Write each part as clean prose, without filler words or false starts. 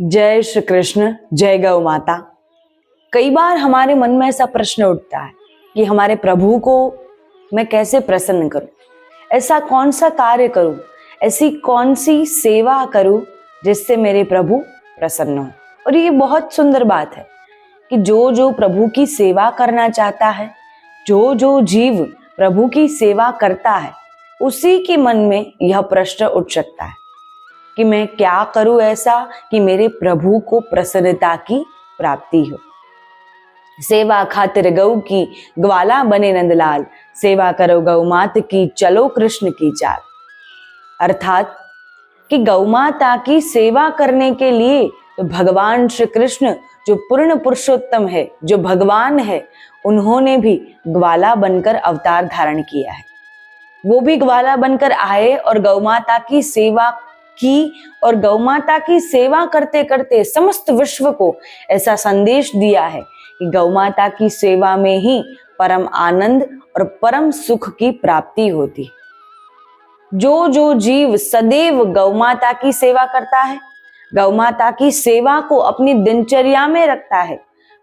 जय श्री कृष्ण, जय गौ माता। कई बार हमारे मन में ऐसा प्रश्न उठता है कि हमारे प्रभु को मैं कैसे प्रसन्न करूं, ऐसा कौन सा कार्य करूं, ऐसी कौन सी सेवा करूं जिससे मेरे प्रभु प्रसन्न हो। और ये बहुत सुंदर बात है कि जो जो प्रभु की सेवा करना चाहता है, जो जो जीव प्रभु की सेवा करता है, उसी के मन में यह प्रश्न उठ सकता है कि मैं क्या करूं ऐसा कि मेरे प्रभु को प्रसन्नता की प्राप्ति हो। सेवा खातिर गौ की ग्वाला बने नंदलाल, सेवा करो गौ मात की चलो कृष्ण की चाल। अर्थात कि गौ माता की सेवा करने के लिए तो भगवान श्री कृष्ण जो पूर्ण पुरुषोत्तम है, जो भगवान है, उन्होंने भी ग्वाला बनकर अवतार धारण किया है। वो भी ग्वाला बनकर आए और गौ माता की सेवा की, और गौ माता की सेवा करते करते समस्त विश्व को ऐसा संदेश दिया है कि गौ माता की सेवा में ही परम आनंद और परम सुख की प्राप्ति होती है। जो जो जीव सदैव गौ माता की सेवा करता है, गौ माता की सेवा को अपनी दिनचर्या में रखता है,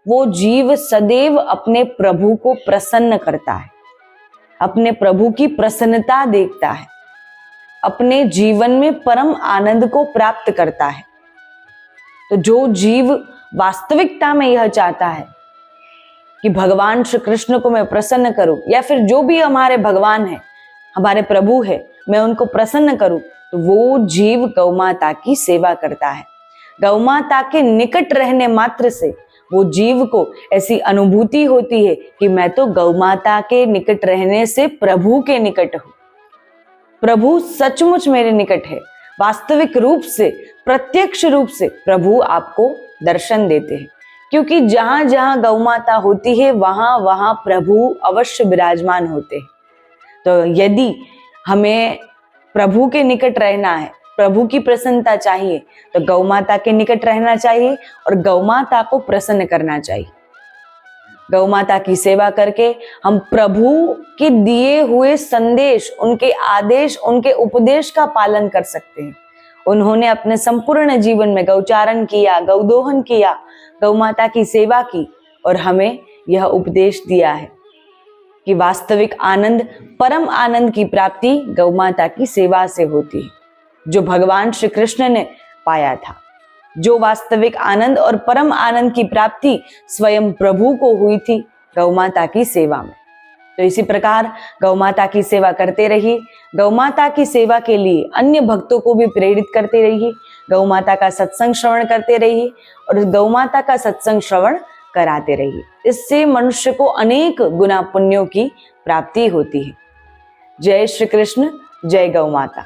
वो जीव सदैव अपने प्रभु को प्रसन्न करता है, अपने प्रभु की प्रसन्नता देखता है, अपने जीवन में परम आनंद को प्राप्त करता है। तो जो जीव वास्तविकता में यह चाहता है कि भगवान श्री कृष्ण को मैं प्रसन्न करूं, या फिर जो भी हमारे भगवान है, हमारे प्रभु है, मैं उनको प्रसन्न करूं, तो वो जीव गौ माता की सेवा करता है। गौ माता के निकट रहने मात्र से वो जीव को ऐसी अनुभूति होती है कि मैं तो गौ माता के निकट रहने से प्रभु के निकट हूं। प्रभु सचमुच मेरे निकट है। वास्तविक रूप से, प्रत्यक्ष रूप से प्रभु आपको दर्शन देते हैं, क्योंकि जहां जहां गौ माता होती है वहां वहां प्रभु अवश्य विराजमान होते हैं। तो यदि हमें प्रभु के निकट रहना है, प्रभु की प्रसन्नता चाहिए, तो गौ माता के निकट रहना चाहिए और गौ माता को प्रसन्न करना चाहिए। गौ माता की सेवा करके हम प्रभु के दिए हुए संदेश, उनके आदेश, उनके उपदेश का पालन कर सकते हैं। उन्होंने अपने संपूर्ण जीवन में गौचारण किया, गौदोहन किया, गौ माता की सेवा की, और हमें यह उपदेश दिया है कि वास्तविक आनंद, परम आनंद की प्राप्ति गौ माता की सेवा से होती है, जो भगवान श्री कृष्ण ने पाया था। जो वास्तविक आनंद और परम आनंद की प्राप्ति स्वयं प्रभु को हुई थी गौ माता की सेवा में। तो इसी प्रकार गौ माता की सेवा करते रहिए, गौ माता की सेवा के लिए अन्य भक्तों को भी प्रेरित करते रहिए, गौ माता का सत्संग श्रवण करते रहिए और गौ माता का सत्संग श्रवण कराते रहिए। इससे मनुष्य को अनेक गुना पुण्यों की प्राप्ति होती है। जय श्री कृष्ण, जय गौ माता।